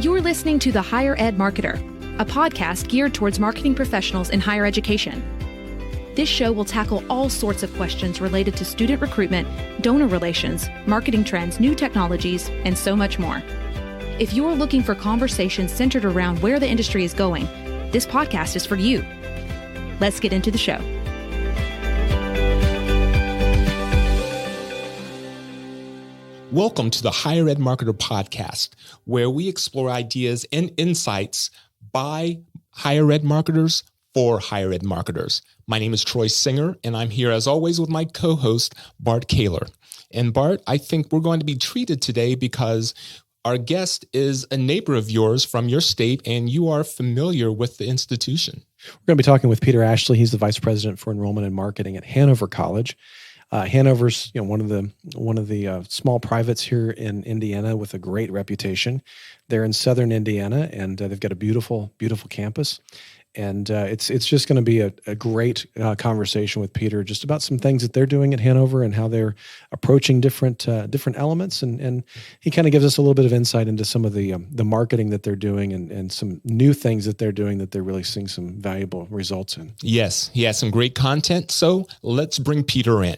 You're listening to The Higher Ed Marketer, a podcast geared towards marketing professionals in higher education. This show will tackle all sorts of questions related to student recruitment, donor relations, marketing trends, new technologies, and so much more. If you're looking for conversations centered around where the industry is going, this podcast is for you. Let's get into the show. Welcome to the Higher Ed Marketer podcast, where we explore ideas and insights by higher ed marketers for higher ed marketers. My name is Troy Singer, and I'm here as always with my co-host, Bart Caylor. And Bart, I think we're going to be treated today because our guest is a neighbor of yours from your state, and you are familiar with the institution. We're going to be talking with Peter Ashley. He's the Vice President for Enrollment and Marketing at Hanover College. Hanover's one of the small privates here in Indiana with a great reputation. They're in southern Indiana, and they've got a beautiful, beautiful campus. And it's just going to be a great conversation with Peter just about some things that they're doing at Hanover and how they're approaching different elements. And he kind of gives us a little bit of insight into some of the marketing that they're doing and some new things that they're doing that they're really seeing some valuable results in. Yes, he has some great content. So let's bring Peter in.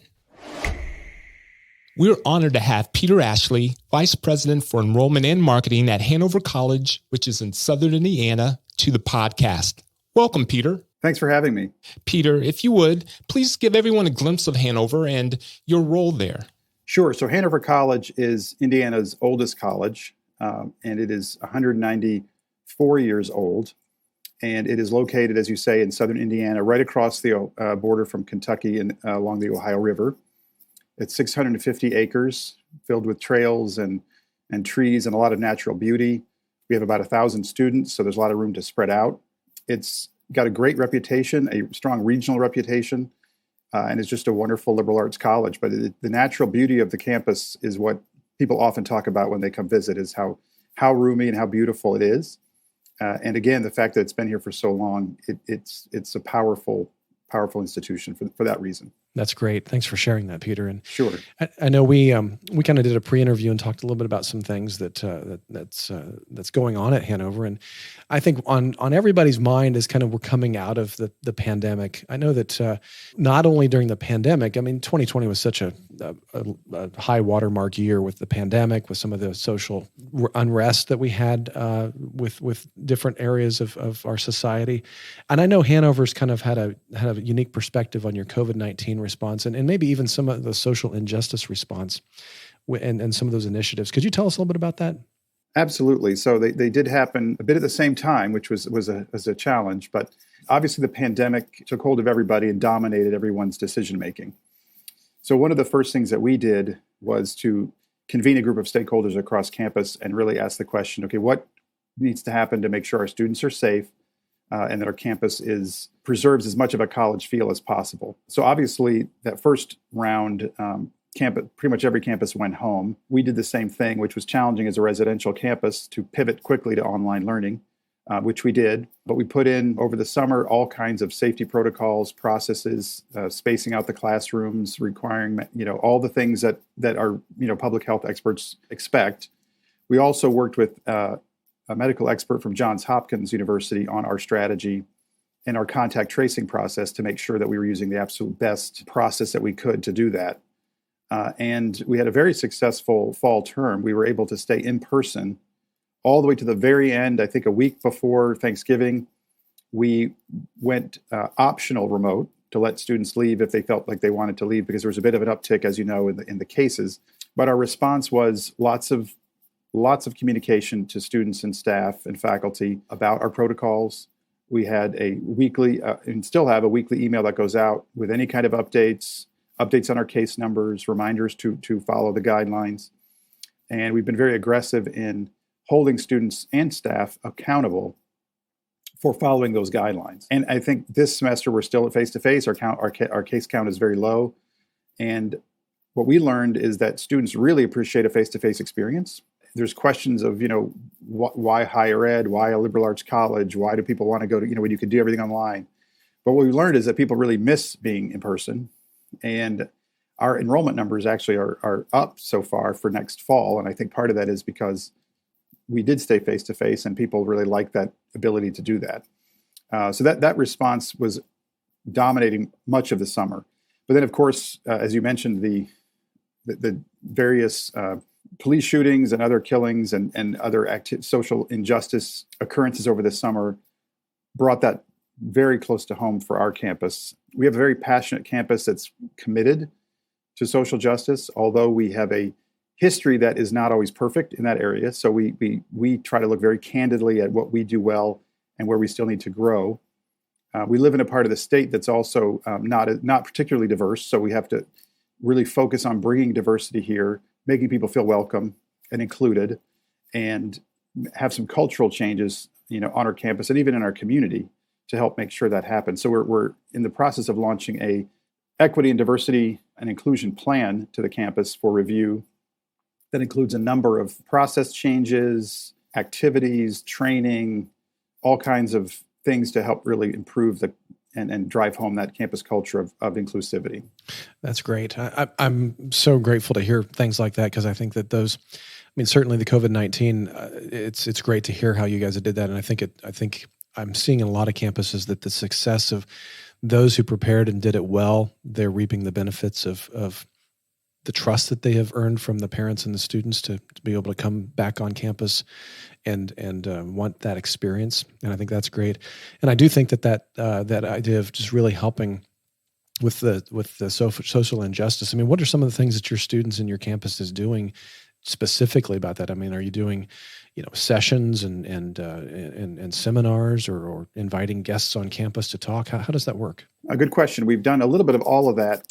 We're honored to have Peter Ashley, Vice President for Enrollment and Marketing at Hanover College, which is in southern Indiana, to the podcast. Welcome, Peter. Thanks for having me. Peter, if you would, please give everyone a glimpse of Hanover and your role there. Sure. So Hanover College is Indiana's oldest college, and it is 194 years old. And it is located, as you say, in southern Indiana, right across the border from Kentucky and along the Ohio River. It's 650 acres filled with trails and trees and a lot of natural beauty. We have about 1,000 students, so there's a lot of room to spread out. It's got a great reputation, a strong regional reputation, and it's just a wonderful liberal arts college. But the natural beauty of the campus is what people often talk about when they come visit, is how roomy and how beautiful it is. And again, the fact that it's been here for so long, it's a powerful institution for that reason. That's great. Thanks for sharing that, Peter. And sure. I know we kind of did a pre-interview and talked a little bit about some things that's going on at Hanover. And I think on everybody's mind is kind of we're coming out of the pandemic. I know that not only during the pandemic, I mean, 2020 was such a high watermark year with the pandemic, with some of the social unrest that we had with different areas of our society. And I know Hanover's kind of had a unique perspective on your COVID-19 response and maybe even some of the social injustice response and some of those initiatives. Could you tell us a little bit about that? Absolutely. So they did happen a bit at the same time, which was a challenge. But obviously the pandemic took hold of everybody and dominated everyone's decision making. So one of the first things that we did was to convene a group of stakeholders across campus and really ask the question, okay, what needs to happen to make sure our students are safe and that our campus preserves as much of a college feel as possible. So obviously that first round, pretty much every campus went home. We did the same thing, which was challenging as a residential campus to pivot quickly to online learning, which we did. But we put in over the summer all kinds of safety protocols, processes, spacing out the classrooms, requiring all the things that our public health experts expect. We also worked with a medical expert from Johns Hopkins University on our strategy and our contact tracing process to make sure that we were using the absolute best process that we could to do that. And we had a very successful fall term. We were able to stay in person all the way to the very end. I think a week before Thanksgiving, we went optional remote to let students leave if they felt like they wanted to leave, because there was a bit of an uptick, as you know, in the cases. But our response was lots of communication to students and staff and faculty about our protocols. We had a weekly, and still have a weekly email that goes out with any kind of updates on our case numbers, reminders to follow the guidelines. And we've been very aggressive in holding students and staff accountable for following those guidelines. And I think this semester we're still at face-to-face. Our case count is very low. And what we learned is that students really appreciate a face-to-face experience. There's questions of, why higher ed, why a liberal arts college, why do people want to go to, when you can do everything online. But what we learned is that people really miss being in person. And our enrollment numbers actually are up so far for next fall. And I think part of that is because we did stay face-to-face, and people really liked that ability to do that. So that response was dominating much of the summer. But then, of course, as you mentioned, the various police shootings and other killings and other social injustice occurrences over the summer brought that very close to home for our campus. We have a very passionate campus that's committed to social justice, although we have a history that is not always perfect in that area. So we try to look very candidly at what we do well and where we still need to grow. We live in a part of the state that's also not particularly diverse, so we have to really focus on bringing diversity here, making people feel welcome and included, and have some cultural changes, on our campus and even in our community to help make sure that happens. So we're in the process of launching a equity and diversity and inclusion plan to the campus for review that includes a number of process changes, activities, training, all kinds of things to help really improve and drive home that campus culture of inclusivity. That's great. I'm so grateful to hear things like that, because I think that those, certainly the COVID-19, it's great to hear how you guys did that. And I think I'm seeing in a lot of campuses that the success of those who prepared and did it well, they're reaping the benefits of the trust that they have earned from the parents and the students to be able to come back on campus and want that experience. And I think that's great. And I do think that idea of just really helping with the social injustice. What are some of the things that your students in your campus is doing specifically about that? Are you doing, sessions and seminars or inviting guests on campus to talk? How does that work? A good question. We've done a little bit of all of that.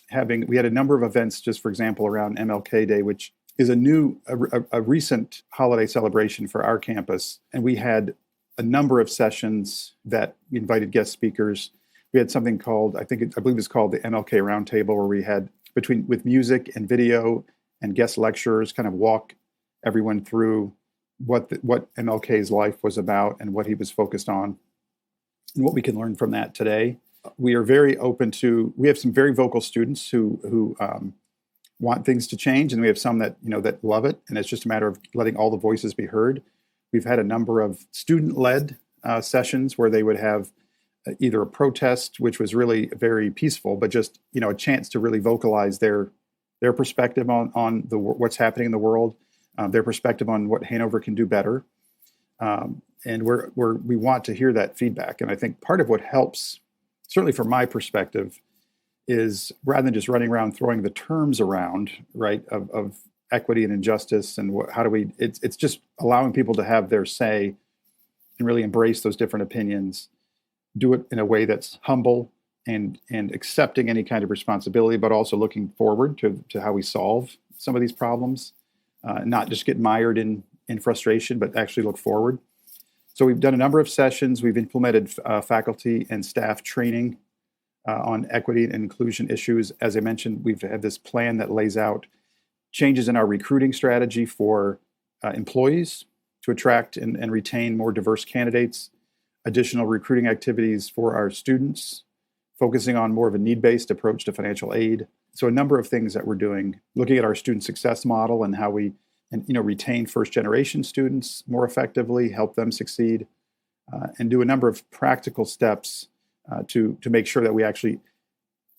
We had a number of events, just for example, around MLK Day, which is a recent holiday celebration for our campus. And we had a number of sessions that invited guest speakers. We had something called, I believe it's called the MLK Roundtable, where we had with music and video and guest lecturers kind of walk everyone through what MLK's life was about and what he was focused on and what we can learn from that today. We are very open to, we have some very vocal students who want things to change, and we have some that that love it, and it's just a matter of letting all the voices be heard. We've had a number of student-led sessions where they would have either a protest, which was really very peaceful, but just a chance to really vocalize their perspective on what's happening in the world, their perspective on what Hanover can do better, and we want to hear that feedback. And I think part of what helps, certainly from my perspective, is rather than just running around throwing the terms around, right, of equity and injustice and it's just allowing people to have their say and really embrace those different opinions, do it in a way that's humble and accepting any kind of responsibility, but also looking forward to how we solve some of these problems, not just get mired in frustration, but actually look forward. So we've done a number of sessions. We've implemented faculty and staff training on equity and inclusion issues. As I mentioned, we've had this plan that lays out changes in our recruiting strategy for employees to attract and retain more diverse candidates, additional recruiting activities for our students, focusing on more of a need-based approach to financial aid. So a number of things that we're doing, looking at our student success model and how we retain first-generation students more effectively, help them succeed, and do a number of practical steps to make sure that we actually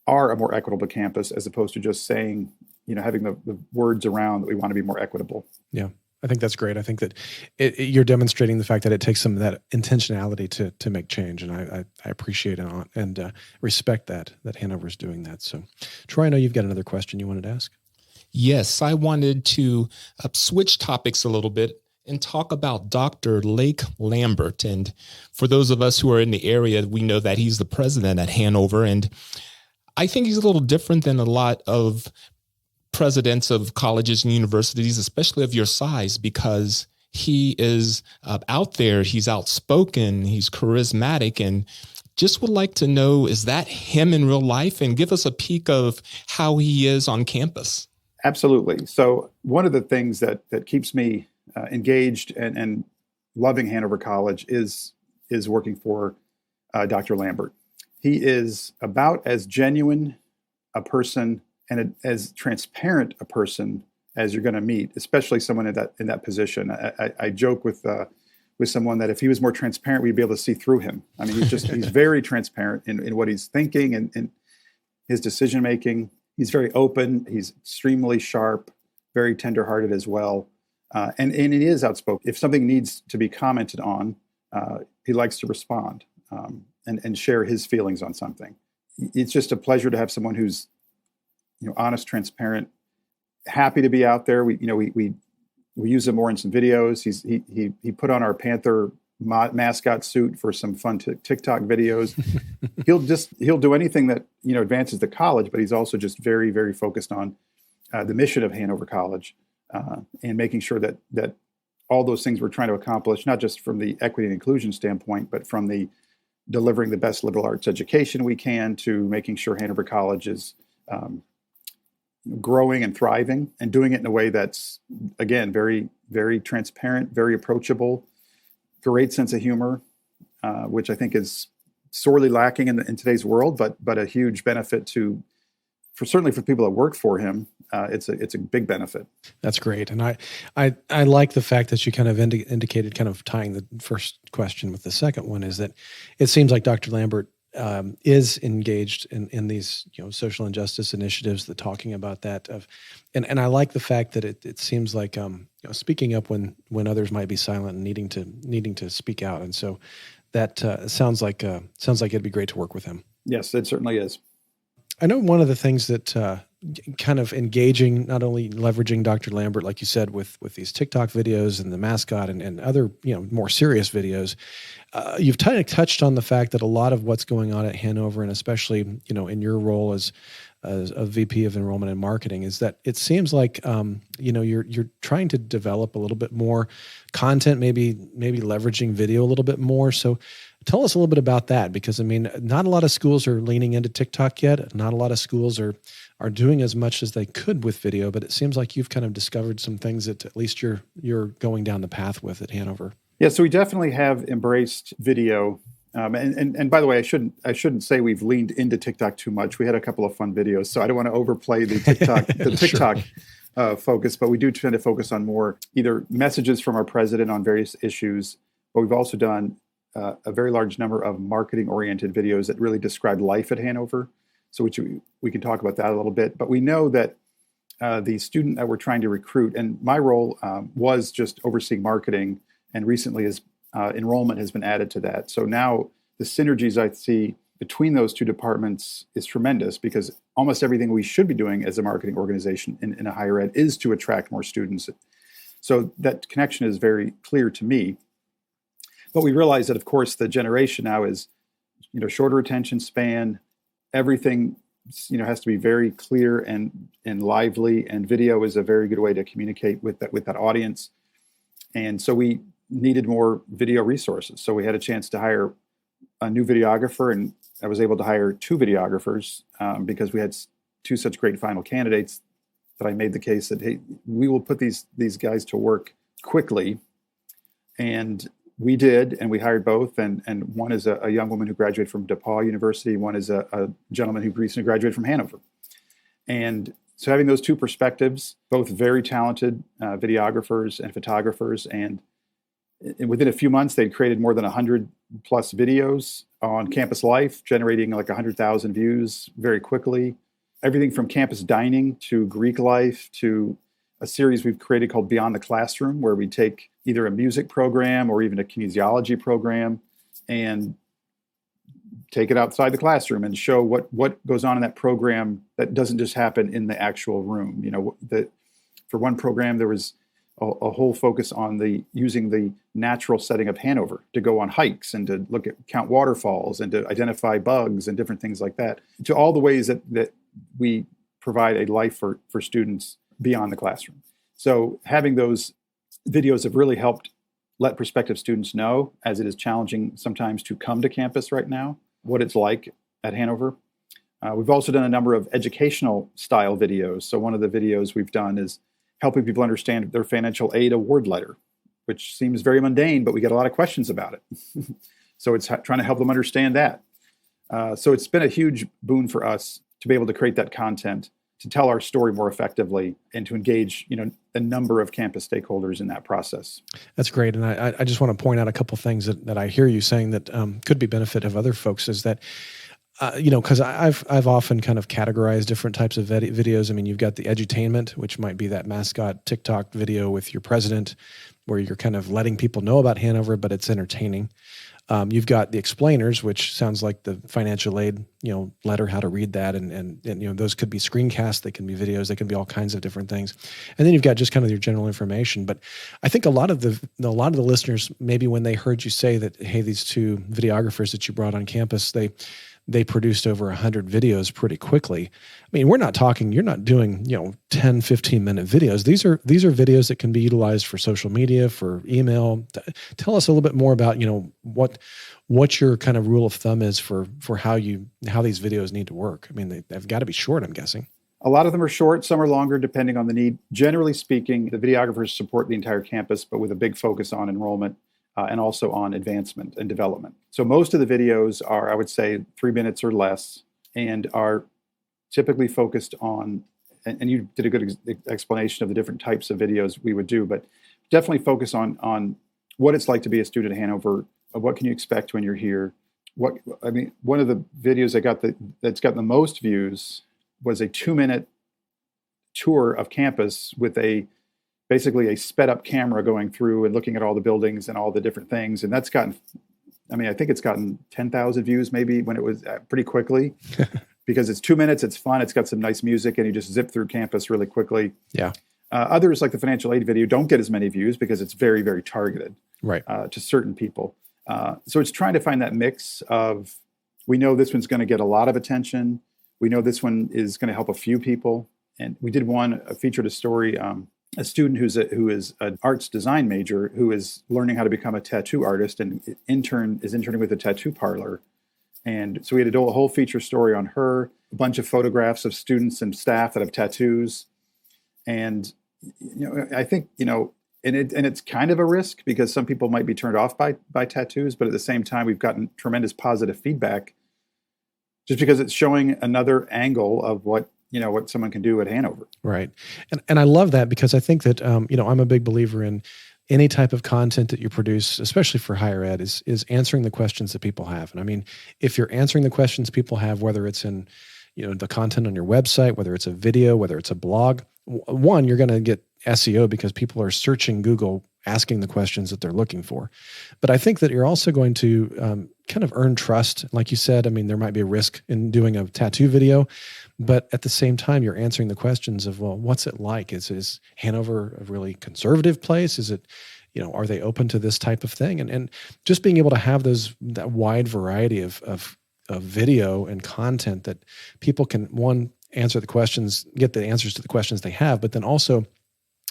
are a more equitable campus, as opposed to just saying, having the words around that we want to be more equitable. Yeah, I think that's great. I think that you're demonstrating the fact that it takes some of that intentionality to make change, and I appreciate it and respect that Hanover's doing that. So, Troy, I know you've got another question you wanted to ask. Yes, I wanted to switch topics a little bit and talk about Dr. Lake Lambert. And for those of us who are in the area, we know that he's the president at Hanover. And I think he's a little different than a lot of presidents of colleges and universities, especially of your size, because he is out there, he's outspoken, he's charismatic, and just would like to know, is that him in real life? And give us a peek of how he is on campus. Absolutely. So one of the things that keeps me engaged and loving Hanover College is working for Dr. Lambert. He is about as genuine a person and as transparent a person as you're going to meet, especially someone in that position. I joke with someone that if he was more transparent, we'd be able to see through him. I mean, he's very transparent in what he's thinking and his decision making. He's very open. He's extremely sharp, very tenderhearted as well, and he is outspoken. If something needs to be commented on, he likes to respond and share his feelings on something. It's just a pleasure to have someone who's, honest, transparent, happy to be out there. We use him more in some videos. He put on our Panther mascot suit for some fun TikTok videos. He'll do anything that advances the college, but he's also just very, very focused on the mission of Hanover College and making sure that all those things we're trying to accomplish, not just from the equity and inclusion standpoint, but from the delivering the best liberal arts education we can to making sure Hanover College is growing and thriving and doing it in a way that's, again, very, very transparent, very approachable, great sense of humor, which I think is sorely lacking in today's world, but a huge benefit certainly for people that work for him. It's a big benefit. That's great. And I like the fact that you kind of indicated, kind of tying the first question with the second one, is that it seems like Dr. Lambert is engaged in these social injustice initiatives, the talking about that and I like the fact that it seems like speaking up when others might be silent and needing to speak out, and so that sounds like it'd be great to work with him. Yes, it certainly is. I know one of the things that kind of engaging, not only leveraging Dr. Lambert, like you said, with these TikTok videos and the mascot and other, more serious videos, you've kind of touched on the fact that a lot of what's going on at Hanover, and especially, in your role as a VP of Enrollment and Marketing, is that it seems like, you're trying to develop a little bit more content, maybe leveraging video a little bit more. So tell us a little bit about that, because not a lot of schools are leaning into TikTok yet. Not a lot of schools are doing as much as they could with video, but it seems like you've kind of discovered some things that at least you're going down the path with at Hanover. Yeah, so we definitely have embraced video. And by the way, I shouldn't say we've leaned into TikTok too much. We had a couple of fun videos, so I don't want to overplay the TikTok focus, but we do tend to focus on more either messages from our president on various issues, but we've also done a very large number of marketing-oriented videos that really describe life at Hanover. So we can talk about that a little bit. But we know that the student that we're trying to recruit, and my role was just overseeing marketing, and recently enrollment has been added to that. So now the synergies I see between those two departments is tremendous, because almost everything we should be doing as a marketing organization in a higher ed is to attract more students. So that connection is very clear to me. But we realize that, of course, the generation now is, shorter attention span. Everything, has to be very clear and lively, and video is a very good way to communicate with that audience. And so we needed more video resources. So we had a chance to hire a new videographer, and I was able to hire 2 videographers because we had 2 such great final candidates that I made the case that, hey, we will put these guys to work quickly. And we did, and we hired both. And one is a young woman who graduated from DePaul University. One is a gentleman who recently graduated from Hanover. And so having those 2 perspectives, both very talented videographers and photographers, and within a few months, they'd created more than 100 plus videos on campus life, generating like 100,000 views very quickly. Everything from campus dining to Greek life to a series we've created called Beyond the Classroom, where we take either a music program or even a kinesiology program and take it outside the classroom and show what goes on in that program that doesn't just happen in the actual room. For one program, there was a whole focus on using the natural setting of Hanover to go on hikes and to count waterfalls and to identify bugs and different things like that, to all the ways that we provide a life for students beyond the classroom. So having those videos have really helped let prospective students know, as it is challenging sometimes to come to campus right now, what it's like at Hanover. We've also done a number of educational style videos. So one of the videos we've done is helping people understand their financial aid award letter, which seems very mundane, but we get a lot of questions about it. So it's trying to help them understand that. So it's been a huge boon for us to be able to create that content, tell our story more effectively and to engage, a number of campus stakeholders in that process. That's great. And I just want to point out a couple things that I hear you saying that could be benefit of other folks is that, because I've often kind of categorized different types of videos. I mean, you've got the edutainment, which might be that mascot TikTok video with your president, where you're kind of letting people know about Hanover, but it's entertaining. You've got the explainers, which sounds like the financial aid, letter, how to read that. And those could be screencasts, they can be videos, they can be all kinds of different things. And then you've got just kind of your general information. But I think a lot of the listeners, maybe when they heard you say that, hey, these two videographers that you brought on campus, they produced over 100 videos pretty quickly. I mean, you're not doing, 10, 15-minute videos. These are videos that can be utilized for social media, for email. Tell us a little bit more about, what your kind of rule of thumb is for how these videos need to work. I mean, they've got to be short, I'm guessing. A lot of them are short, some are longer, depending on the need. Generally speaking, the videographers support the entire campus, but with a big focus on enrollment. And also on advancement and development. So most of the videos are, I would say, 3 minutes or less, and are typically focused on, and you did a good explanation of the different types of videos we would do, but definitely focus on what it's like to be a student at Hanover, what can you expect when you're here. One of the videos that's gotten the most views was a 2-minute tour of campus with basically a sped up camera going through and looking at all the buildings and all the different things. And that's gotten, I think it's gotten 10,000 views maybe when it was pretty quickly because it's 2 minutes, it's fun, it's got some nice music, and you just zip through campus really quickly. Yeah. Others, like the financial aid video, don't get as many views because it's very, very targeted to certain people. So it's trying to find that mix of, we know this one's going to get a lot of attention. We know this one is going to help a few people. And we did featured a story, a student who is an arts design major who is learning how to become a tattoo artist and is interning with a tattoo parlor. And so we had a whole feature story on her, a bunch of photographs of students and staff that have tattoos. And, I think, and it's kind of a risk because some people might be turned off by tattoos, but at the same time, we've gotten tremendous positive feedback just because it's showing another angle of what someone can do at Hanover. Right. And I love that because I think that, I'm a big believer in any type of content that you produce, especially for higher ed, is answering the questions that people have. And I mean, if you're answering the questions people have, whether it's in, the content on your website, whether it's a video, whether it's a blog, one, you're going to get SEO because people are searching Google, asking the questions that they're looking for. But I think that you're also going to kind of earn trust. Like you said, there might be a risk in doing a tattoo video, but at the same time, you're answering the questions of, well, what's it like? Is Hanover a really conservative place? Is it, are they open to this type of thing? And just being able to have that wide variety of video and content that people can, one, answer the questions, get the answers to the questions they have, but then also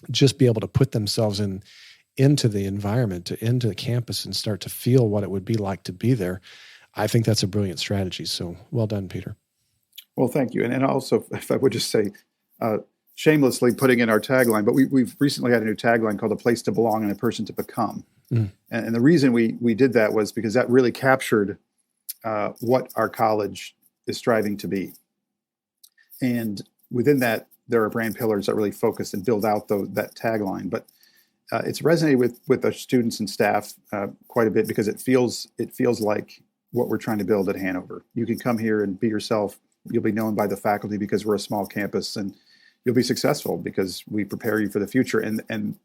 just be able to put themselves into the environment, into the campus and start to feel what it would be like to be there. I think that's a brilliant strategy. So well done, Peter. Well, thank you. And also, if I would just say, shamelessly putting in our tagline, but we've recently had a new tagline called "A Place to Belong and a Person to Become." And the reason we did that was because that really captured what our college is striving to be. And within that, there are brand pillars that really focus and build out that tagline. But it's resonated with our students and staff quite a bit because it feels like what we're trying to build at Hanover. You can come here and be yourself. You'll be known by the faculty because we're a small campus, and you'll be successful because we prepare you for the future. And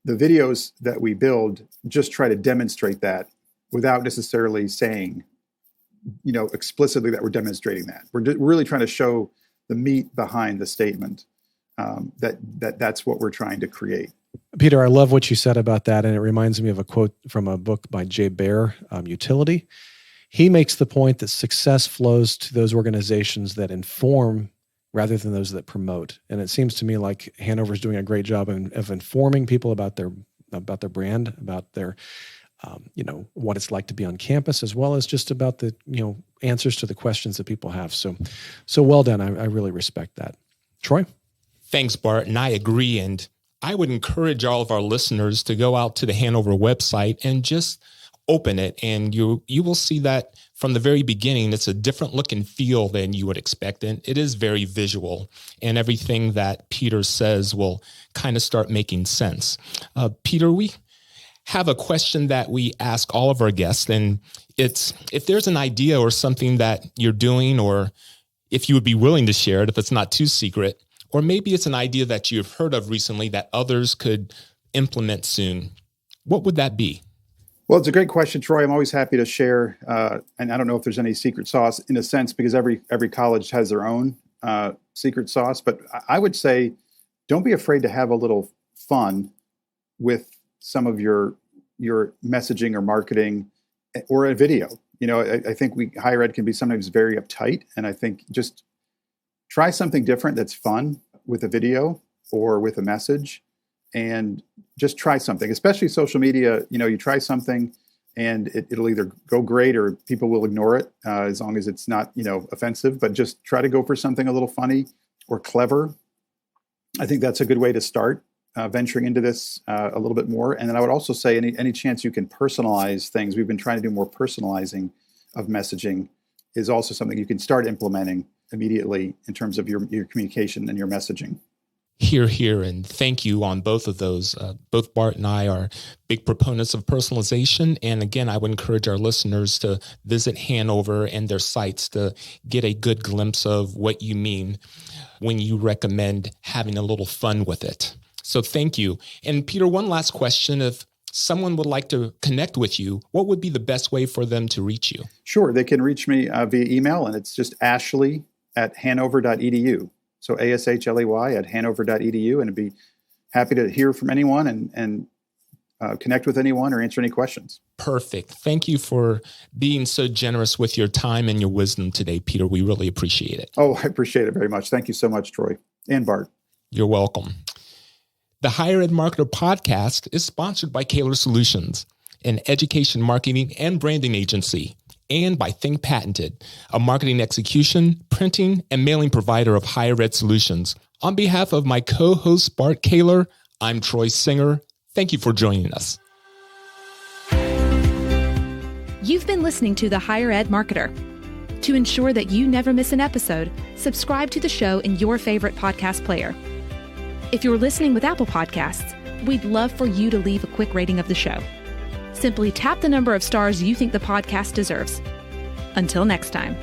the videos that we build just try to demonstrate that without necessarily saying, explicitly that we're demonstrating that. We're really trying to show the meat behind the statement that's what we're trying to create. Peter, I love what you said about that, and it reminds me of a quote from a book by Jay Baer, Utility. He makes the point that success flows to those organizations that inform rather than those that promote. And it seems to me like Hanover's doing a great job of informing people about their brand, about their, what it's like to be on campus, as well as just about the, answers to the questions that people have. So well done. I really respect that. Troy? Thanks, Bart. And I agree. And I would encourage all of our listeners to go out to the Hanover website and just open it, and you will see that from the very beginning, it's a different look and feel than you would expect. And it is very visual. And everything that Peter says will kind of start making sense. Peter, we have a question that we ask all of our guests. And it's, if there's an idea or something that you're doing, or if you would be willing to share it, if it's not too secret, or maybe it's an idea that you've heard of recently that others could implement soon, what would that be? Well, it's a great question, Troy. I'm always happy to share. And I don't know if there's any secret sauce in a sense, because every college has their own secret sauce. But I would say, don't be afraid to have a little fun with some of your messaging or marketing or a video. You know, I think higher ed can be sometimes very uptight. And I think just try something different that's fun with a video or with a message, and just try something, especially social media. You know, you try something and it'll either go great or people will ignore it as long as it's not, offensive, but just try to go for something a little funny or clever. I think that's a good way to start venturing into this a little bit more. And then I would also say any chance you can personalize things. We've been trying to do more personalizing of messaging is also something you can start implementing immediately in terms of your communication and your messaging. Hear, and thank you on both of those. Both Bart and I are big proponents of personalization. And again, I would encourage our listeners to visit Hanover and their sites to get a good glimpse of what you mean when you recommend having a little fun with it. So thank you. And Peter, one last question. If someone would like to connect with you, what would be the best way for them to reach you? Sure. They can reach me via email, and it's just ashley@hanover.edu. So ashley@hanover.edu, and I'd be happy to hear from anyone and connect with anyone or answer any questions. Perfect. Thank you for being so generous with your time and your wisdom today, Peter. We really appreciate it. Oh, I appreciate it very much. Thank you so much, Troy and Bart. You're welcome. The Higher Ed Marketer podcast is sponsored by Caylor Solutions, an education marketing and branding agency, and by Think Patented, a marketing execution, printing, and mailing provider of higher ed solutions. On behalf of my co-host Bart Caylor, I'm Troy Singer. Thank you for joining us. You've been listening to The Higher Ed Marketer. To ensure that you never miss an episode, subscribe to the show in your favorite podcast player. If you're listening with Apple Podcasts, we'd love for you to leave a quick rating of the show. Simply tap the number of stars you think the podcast deserves. Until next time.